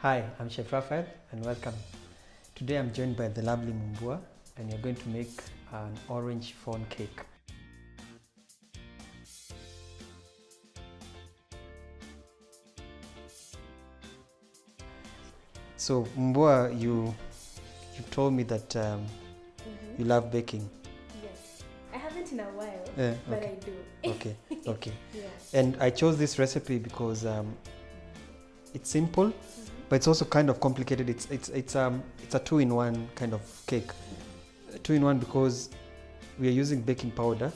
Hi, I'm Chef Raphael and welcome. Today I'm joined by the lovely Mumbua and you're going to make an orange chiffon cake. So Mumbua, you told me that you love baking. Yes, I haven't in a while, but okay. I do. Okay. Yeah. And I chose this recipe because it's simple, but it's also kind of complicated. It's a two-in-one kind of cake. Two-in-one because we are using baking powder,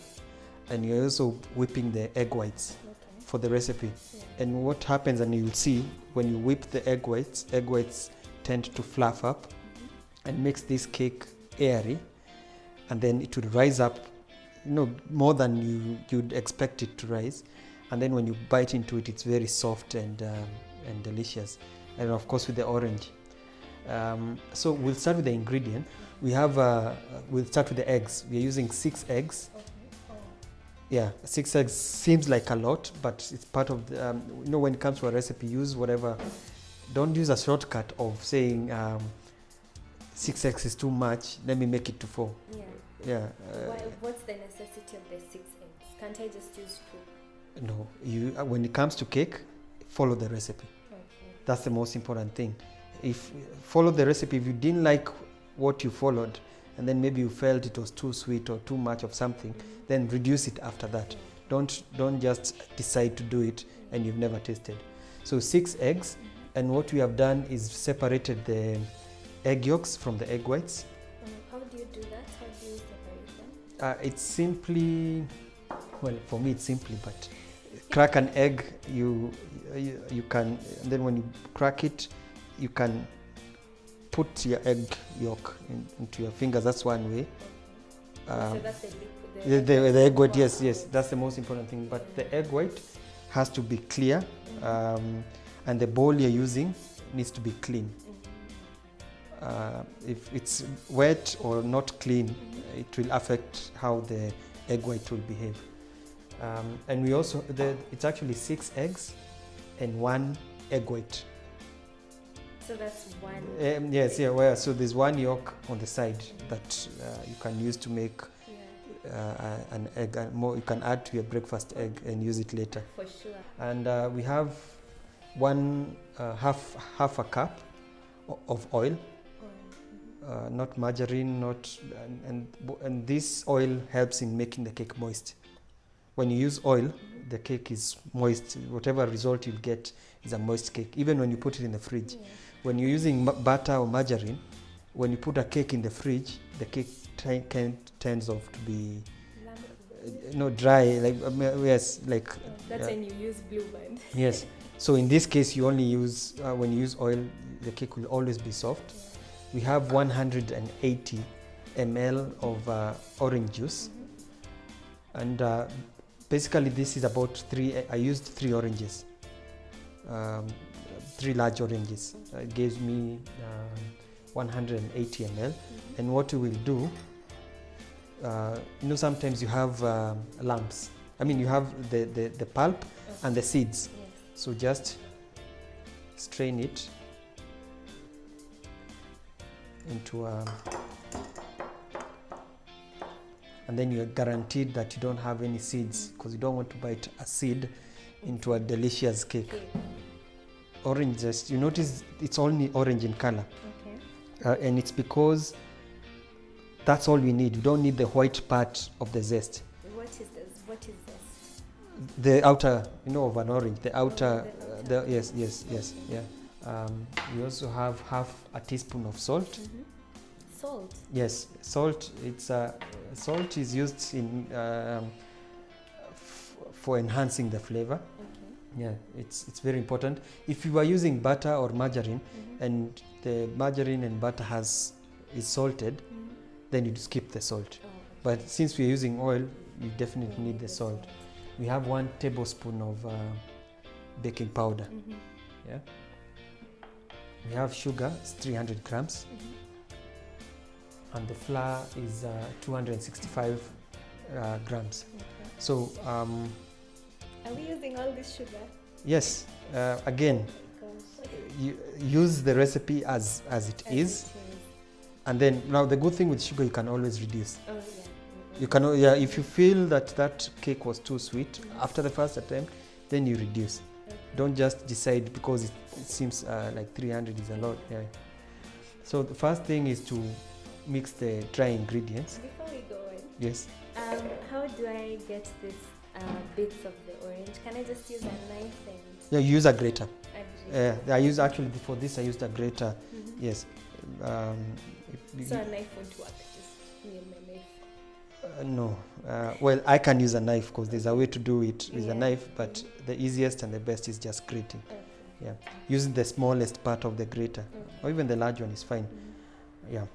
and you're also whipping the egg whites for the recipe. Yeah. And what happens, and you'll see when you whip the egg whites tend to fluff up and makes this cake airy, and then it would rise up, more than you'd expect it to rise. And then when you bite into it, it's very soft and delicious. And of course with the orange. So we'll start with the ingredient. We'll start with the eggs. We're using 6 eggs. Okay. Oh. Yeah, 6 eggs seems like a lot, but it's part of the, when it comes to a recipe, use whatever. Don't use a shortcut of saying 6 eggs is too much, let me make it to 4. Yeah. Yeah. What's the necessity of the 6 eggs? Can't I just use 2? No, when it comes to cake, follow the recipe. Okay. That's the most important thing. Follow the recipe. If you didn't like what you followed, and then maybe you felt it was too sweet or too much of something, then reduce it after that. Don't just decide to do it and you've never tasted. So 6 eggs, and what we have done is separated the egg yolks from the egg whites. How do you do that? How do you separate them? It's simply, well, for me it's simply, but crack an egg, you can, and then when you crack it, you can put your egg yolk into your fingers. That's one way. So that's the liquid. The egg white, yes, that's the most important thing. But the egg white has to be clear, and the bowl you're using needs to be clean. If it's wet or not clean, it will affect how the egg white will behave. And we also, it's actually 6 eggs and 1 egg white. So that's one. Yes, yeah. Well, so there's 1 yolk on the side that you can use to make an egg. And more, you can add to your breakfast egg and use it later. For sure. And we have half a cup of oil. Not margarine, and this oil helps in making the cake moist. When you use oil, the cake is moist. Whatever result you get is a moist cake, even when you put it in the fridge. Yeah. When you're using butter or margarine, when you put a cake in the fridge, the cake tends to be dry. That's when you use Blue Band. Yes. So in this case, you only use when you use oil, the cake will always be soft. Yeah. We have 180 ml of orange juice, and basically this is about 3. I used 3 oranges, 3 large oranges. It gives me 180 ml. And what we will do, sometimes you have lumps. I mean, you have the pulp and the seeds. Yes. So just strain it into and then you're guaranteed that you don't have any seeds, because you don't want to bite a seed into a delicious cake. Oranges, you notice it's only orange in color. Okay. And it's because that's all we need. You don't need the white part of the zest. What is this? What is this? The outer, of an orange. The outer, the outer. yes, yeah. We also have half a teaspoon of salt. Salt? Yes, salt. Salt is used in for enhancing the flavor. Okay. Yeah, it's very important. If you are using butter or margarine, and the margarine and butter is salted, then you'd skip the salt. Oh, okay. But since we're using oil, you definitely need the salt. We have 1 tablespoon of baking powder. Yeah. We have sugar, it's 300 grams. And the flour is 265 grams. Okay. So, are we using all this sugar? yes, again, Gosh. you use the recipe as it is. And then now the good thing with sugar, you can always reduce. Oh, yeah. You can, yeah, if you feel that cake was too sweet after the first attempt, then you reduce. Okay. Don't just decide because it seems like 300 is a lot. Yeah. So the first thing is to mix the dry ingredients. Before we go on, Yes. how do I get this bits of the orange? Can I just use a knife and Yeah, you use a grater. a I use actually for this I used a grater. Yes. So a knife won't work. Just me and my knife. No. Well, I can use a knife because there's a way to do it with a Yeah. knife, but the easiest and the best is just grating. Okay. Yeah. Using the smallest part of the grater, Okay. or even the large one is fine. Yeah.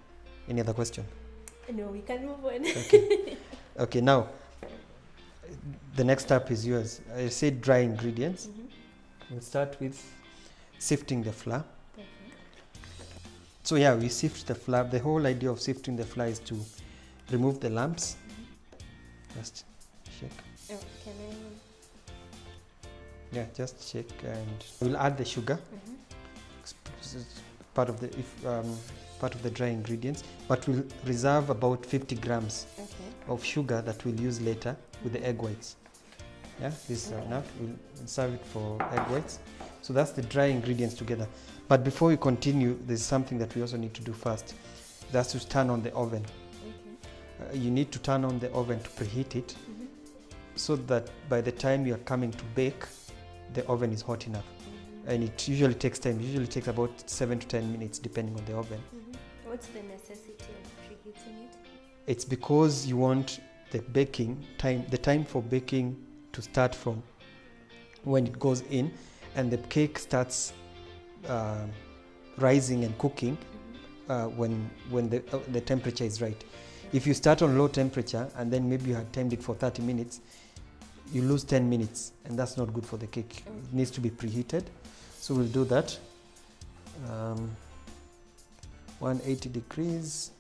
Any other question? No, we can move on. Okay. Okay, now the next step is yours. I said dry ingredients. We'll start with sifting the flour. Okay. So yeah, we sift the flour. The whole idea of sifting the flour is to remove the lumps. Just shake. Oh, can I? Yeah, just shake, and we'll add the sugar. This is part of the part of the dry ingredients, but we'll reserve about 50 grams Okay. of sugar that we'll use later with the egg whites. Yeah, this is enough. We'll serve it for egg whites. So that's the dry ingredients together. But before we continue, there's something that we also need to do first. That's to turn on the oven. Okay. You need to turn on the oven to preheat it, so that by the time you're coming to bake, the oven is hot enough. And it usually takes time. It usually takes about 7 to 10 minutes depending on the oven. What's the necessity of preheating it? It's because you want the baking time, the time for baking to start from when it goes in and the cake starts rising and cooking when the temperature is right. If you start on low temperature and then maybe you had timed it for 30 minutes, you lose 10 minutes and that's not good for the cake. It needs to be preheated. So we'll do that. 180 degrees.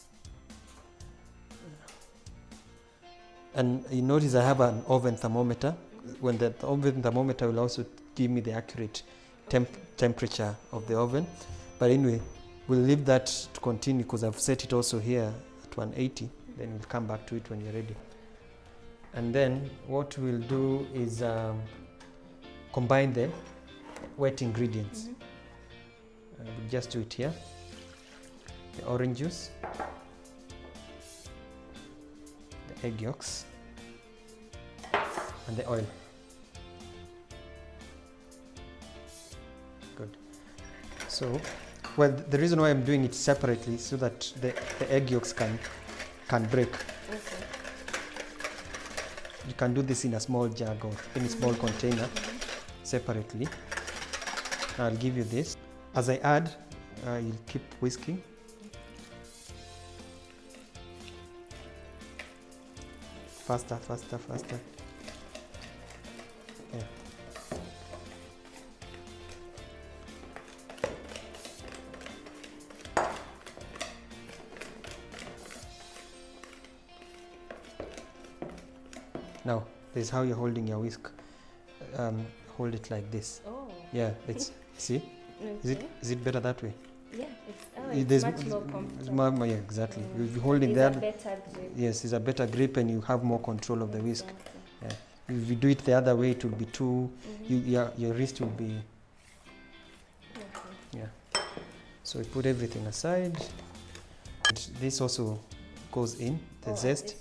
And you notice I have an oven thermometer. When the oven thermometer will also give me the accurate temperature of the oven. But anyway, we'll leave that to continue because I've set it also here at 180. Then we'll come back to it when you're ready. And then what we'll do is combine the wet ingredients. We'll just do it here. The orange juice, the egg yolks, and the oil. Good. So, well, the reason why I'm doing it separately so that the egg yolks can break. Okay. You can do this in a small jug or any small container separately. I'll give you this. As I add, you'll keep whisking. Faster, faster, faster. Yeah. Now, this is how you're holding your whisk. Hold it like this. Oh. Yeah, it's see. Okay. Is it better that way? Yeah, it's much more comfortable. Yeah, exactly. You'll be holding There's that. a better grip. Yes, it's a better grip and you have more control of the whisk. Exactly. Yeah. If you do it the other way, it will be too. Your wrist will be. Okay. Yeah. So we put everything aside. And this also goes in the zest.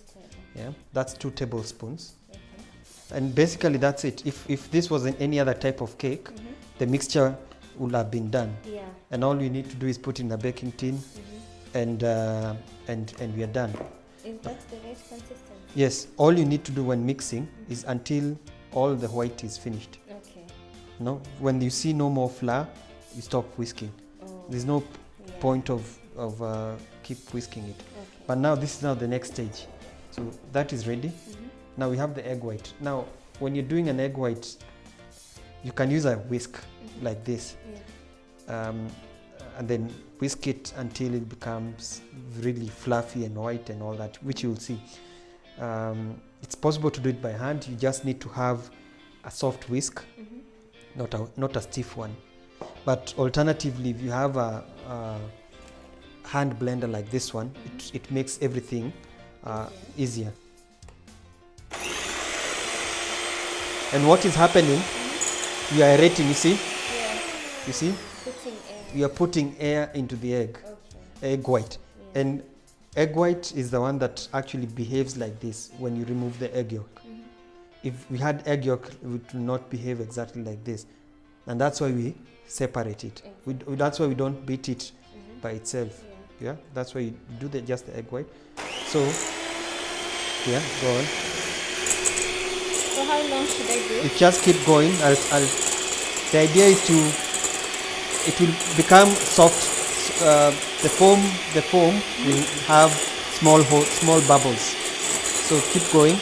Yeah, that's 2 tablespoons. Okay. And basically that's it. If this was any other type of cake, the mixture would have been done. Yeah. And all you need to do is put in a baking tin, and we are done. Is that the right consistency? Yes, all you need to do when mixing is until all the white is finished. Okay. No, when you see no more flour, you stop whisking. Oh. There's no point of keep whisking it. Okay. But now this is now the next stage. So that is ready. Now we have the egg white. Now when you're doing an egg white, you can use a whisk like this. Yeah. And then whisk it until it becomes really fluffy and white and all that, which you'll see. It's possible to do it by hand. You just need to have a soft whisk, not a stiff one. But alternatively, if you have a hand blender like this one, it makes everything easier. And what is happening, you are aerating, you see? Yeah. You see? Putting air. You are putting air into the egg, egg white. Yeah. And egg white is the one that actually behaves like this when you remove the egg yolk. If we had egg yolk, it would not behave exactly like this. And that's why we separate it. That's why we don't beat it by itself. Yeah, that's why you do just the egg white. So, yeah, go on. So how long should I do You it? just keep going. The idea is it will become soft. The foam will have small bubbles. So keep going,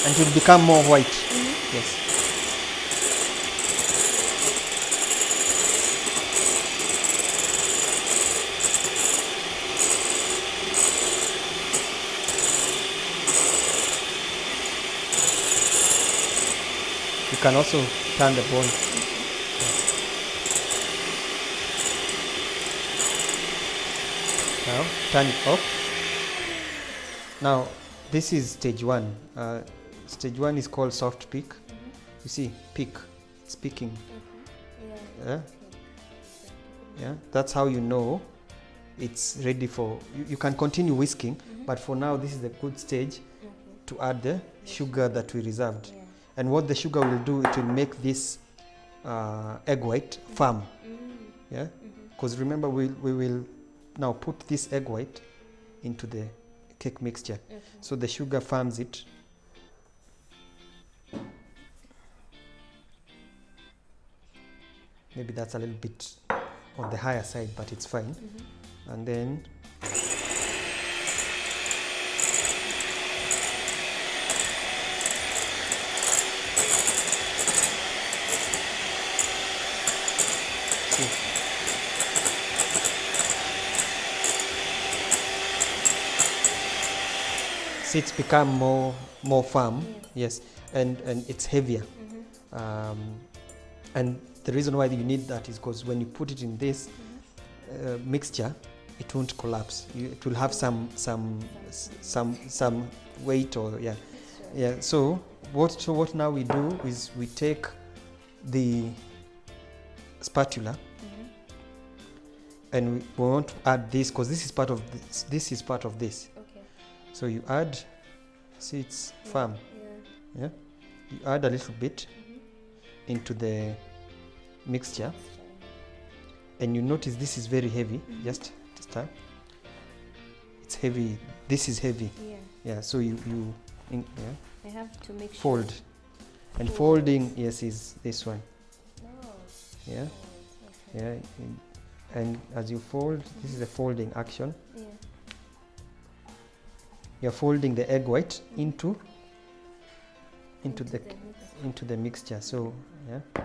and it will become more white. Yes. You can also turn the ball. Now turn it off. Now this is stage 1. Stage 1 is called soft peak. You see, peak. It's peaking. Yeah. Yeah. That's how you know it's ready for. You can continue whisking, but for now this is a good stage to add the sugar that we reserved. And what the sugar will do, it will make this egg white firm. Yeah, because remember we will now put this egg white into the cake mixture. So the sugar firms it. Maybe that's a little bit on the higher side, but it's fine. And then see, it's become more firm. Yes, and it's heavier. And the reason why you need that is because when you put it in this mixture, it won't collapse. It will have some weight, or yeah. So what now we do is we take the spatula, and we want to add this because this is part of this. This is part of this. Okay. So you add. See, it's firm. Yeah. You add a little bit into the mixture, and you notice this is very heavy. Just start. It's heavy. This is heavy. Yeah. So you I have to make fold, and folding, yes, is this one. Yeah. Yeah. And as you fold, this is a folding action. You're folding the egg white into the mixture. So yeah. So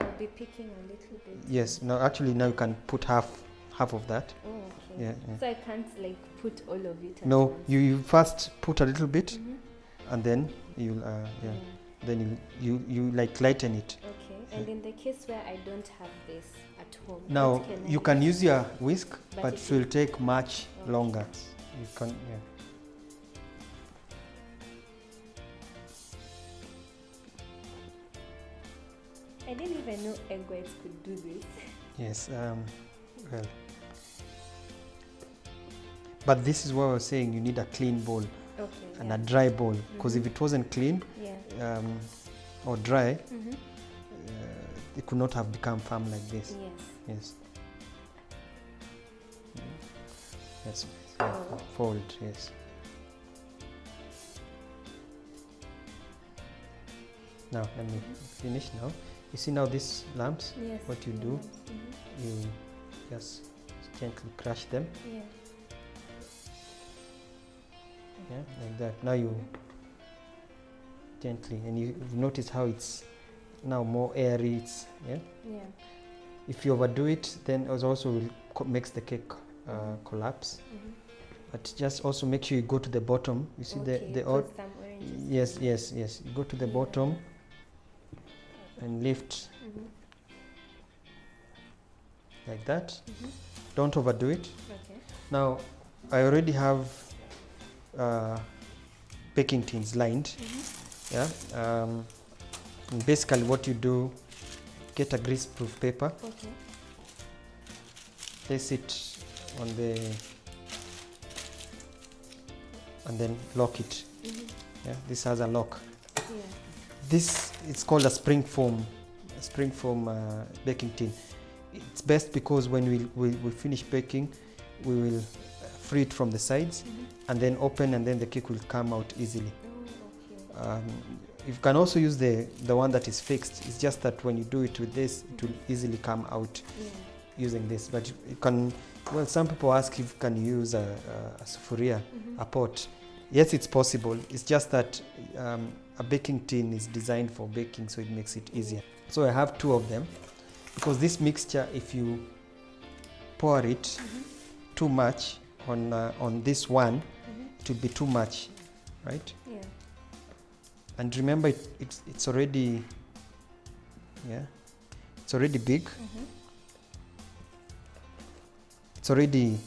I'll be picking a little bit. Yes. Now actually now you can put half of that. Oh, okay. Yeah. So I can't like put all of it. No, you first put a little bit, and then you'll then you like lighten it. Okay. And in the case where I don't have this at home, now you can use your whisk, but it will take much longer. You can I didn't even know egg whites could do this. Yes. Well, but this is what I was saying. You need a clean bowl and a dry bowl, because if it wasn't clean or dry, it could not have become firm like this. Yes. Yes. Fold. Yes. Now let me finish now. You see now these lamps, what you do, you just gently crush them. Yeah, like that. Now you gently, and you notice how it's now more airy. It's If you overdo it, then it also will makes the cake collapse. But just also make sure you go to the bottom. You see the odd. Yes. You go to the bottom and lift like that. Don't overdo it. Okay. Now, I already have baking tins lined. Yeah. And basically, what you do, get a grease-proof paper. Okay. Place it on the, and then lock it. Yeah, this has a lock. Yeah. This, it's called a spring foam baking tin. It's best because when we finish baking, we will free it from the sides and then open, and then the cake will come out easily. Oh, okay. You can also use the one that is fixed. It's just that when you do it with this, it will easily come out using this. But you can, well, some people ask if you can use a sufuria, a pot. Yes, it's possible. It's just that a baking tin is designed for baking, so it makes it easier. So I have 2 of them, because this mixture, if you pour it too much on this one, it will be too much, right? Yeah. And remember, it's already, it's already big. It's already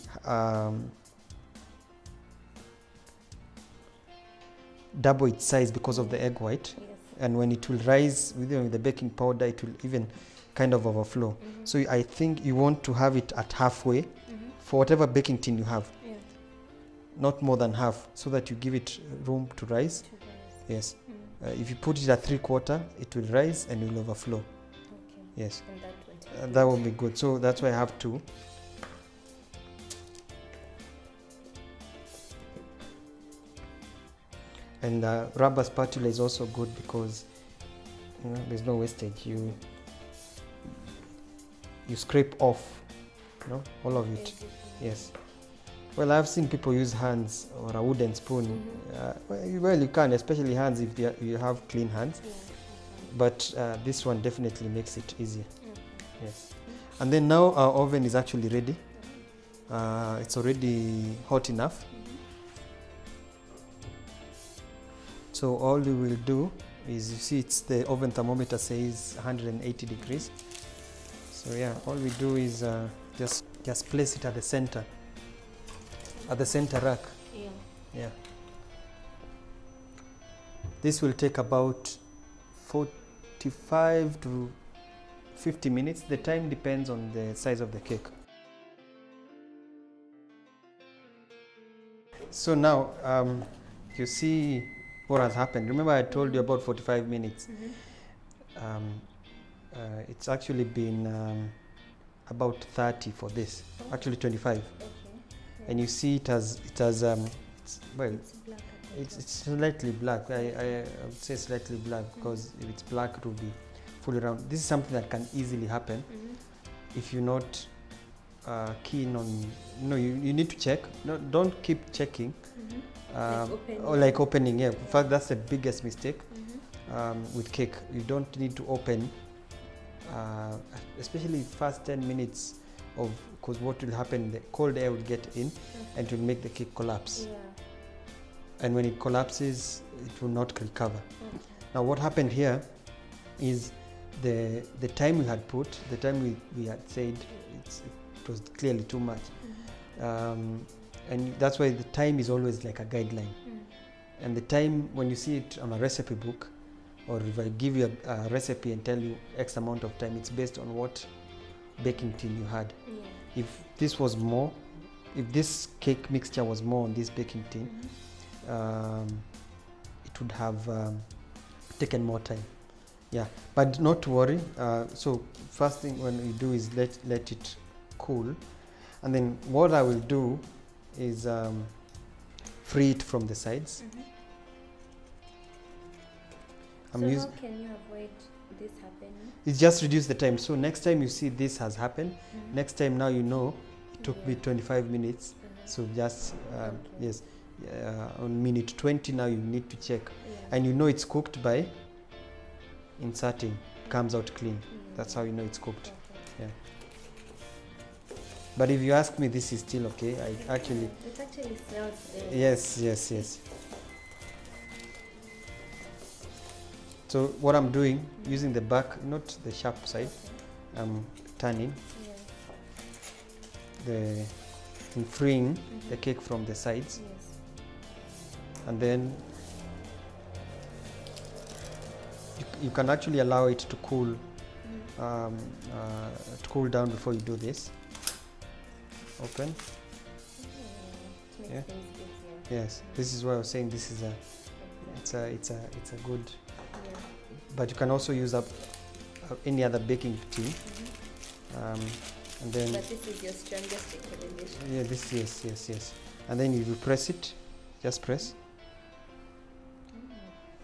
double its size because of the egg white. Yes. And when it will rise with the baking powder, it will even kind of overflow. So I think you want to have it at halfway for whatever baking tin you have. Yeah. Not more than half, so that you give it room to rise. Yes. If you put it at 3/4, it will rise and will overflow. Okay. Yes. And That will be good. So that's why I have 2. And rubber spatula is also good because there's no wastage. You scrape off, all of it. Yes. Well, I've seen people use hands or a wooden spoon. Well, you can, especially hands if you have clean hands. Yeah. But this one definitely makes it easier. Yes. And then now our oven is actually ready. It's already hot enough. So all we will do is, you see, the oven thermometer says 180 degrees. So yeah, all we do is just place it at the center rack. Yeah. Yeah. This will take about 45 to 50 minutes. The time depends on the size of the cake. So now, you see what has happened. Remember, I told you about 45 minutes. It's actually been about 30 for this. Actually 25. Okay. Yeah. And you see it has well, It's black. it's slightly black. I would say slightly black, because if it's black, it will be fully round. This is something that can easily happen if you're not keen on. You need to check. No, don't keep checking. Like opening. Yeah. In fact, that's the biggest mistake with cake. You don't need to open, especially first 10 minutes of, because what will happen, the cold air will get in and it will make the cake collapse. Yeah. And when it collapses, it will not recover. Now what happened here is the time we had put, the time we had said it was clearly too much. And that's why the time is always like a guideline. And the time, when you see it on a recipe book, or if I give you a recipe and tell you X amount of time, it's based on what baking tin you had. Yeah. If this was more, if this cake mixture was more on this baking tin, it would have taken more time. Yeah, but not to worry. So first thing when you do is let it cool, and then what I will do is free it from the sides. So how can you avoid this happening? It's just reduce the time. So next time you see this has happened, next time now you know it took me 25 minutes. So just yes, on minute 20 now you need to check, and you know it's cooked by inserting. Comes out clean. That's how you know it's cooked. Yeah. But if you ask me, this is still okay. It actually smells very yes. So what I'm doing, using the back, not the sharp side, I'm turning. in freeing the cake from the sides. Yes. And then you can actually allow it to cool down before you do this. Open. To make Yeah. things easier. Yes, this is why I was saying this is it's a good. Yeah. But you can also use up any other baking tin. And then But this is your strongest recommendation. yeah, this yes. And then you press it. Just press.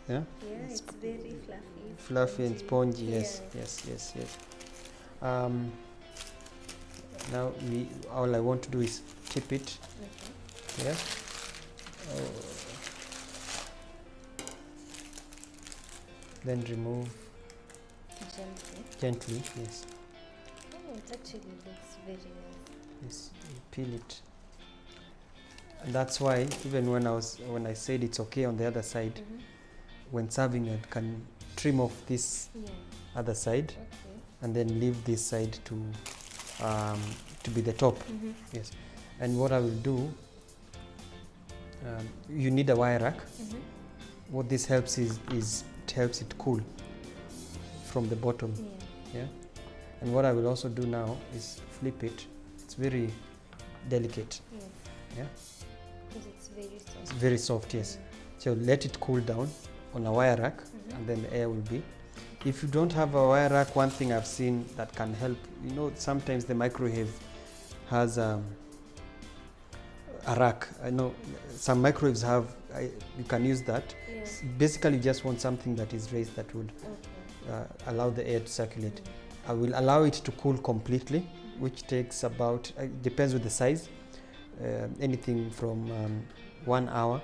Yeah. Yeah, it's very fluffy. Fluffy and spongy. Yes, Yeah. yes. Now all I want to do is tip it. Okay. Yeah. Then remove Gently. gently. Yes. Oh, it actually looks very nice. Yes. You peel it. And that's why even when I said it's okay on the other side, when serving I can trim off this Yeah. other side Okay. and then leave this side to be the top. Yes. And what I will do, you need a wire rack. What this helps is it helps it cool from the bottom. Yeah. Yeah. And what I will also do now is flip it. It's very delicate. Yes. Yeah. Because it's very soft. It's very soft. Yes. So let it cool down on a wire rack, and then the air will be. If you don't have a wire rack, one thing I've seen that can help, sometimes the microwave has a rack. I know some microwaves have, you can use that. Yeah. Basically, you just want something that is raised that would Okay. allow the air to circulate. I will allow it to cool completely, which takes about, depends with the size, anything from 1 hour,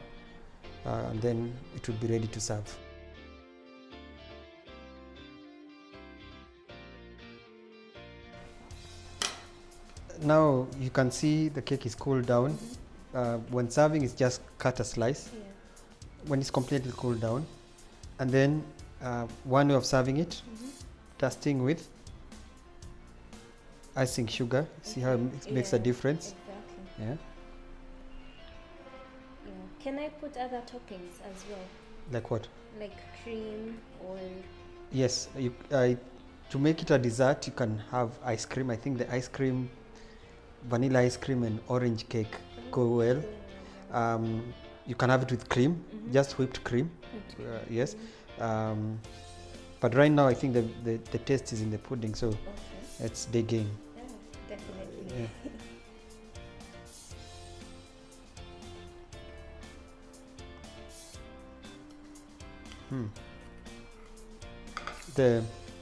and then it will be ready to serve. Now you can see the cake is cooled down. When serving, it's just cut a slice. Yeah. When it's completely cooled down, and then one way of serving it, dusting with icing sugar. See how it makes a difference? Exactly. Yeah. Yeah. Can I put other toppings as well? Like what? Like cream or... Yes. To make it a dessert, you can have ice cream. I think the ice cream, vanilla ice cream and orange cake go well. You can have it with cream, just whipped cream. Yes. But right now, I think the taste is in the pudding, so it's big game. Yeah, definitely. Yeah.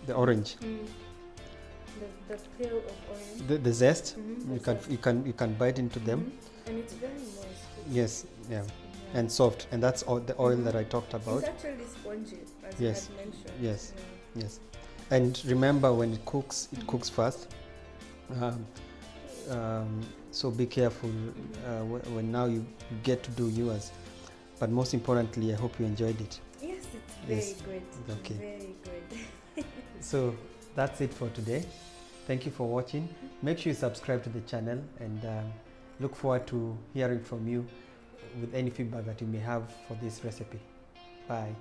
The orange, The peel of orange. the zest. The You can bite into them. And it's very moist. Yes, yeah, Yeah. and soft, and that's all the oil that I talked about. It's actually spongy, as Yes. you had mentioned. Yes. Yeah. Yes, and remember when it cooks fast. So be careful when now you get to do yours. But most importantly, I hope you enjoyed it. Yes, it's very Yes. good. Okay. Very good. So that's it for today. Thank you for watching. Make sure you subscribe to the channel, and look forward to hearing from you with any feedback that you may have for this recipe. Bye.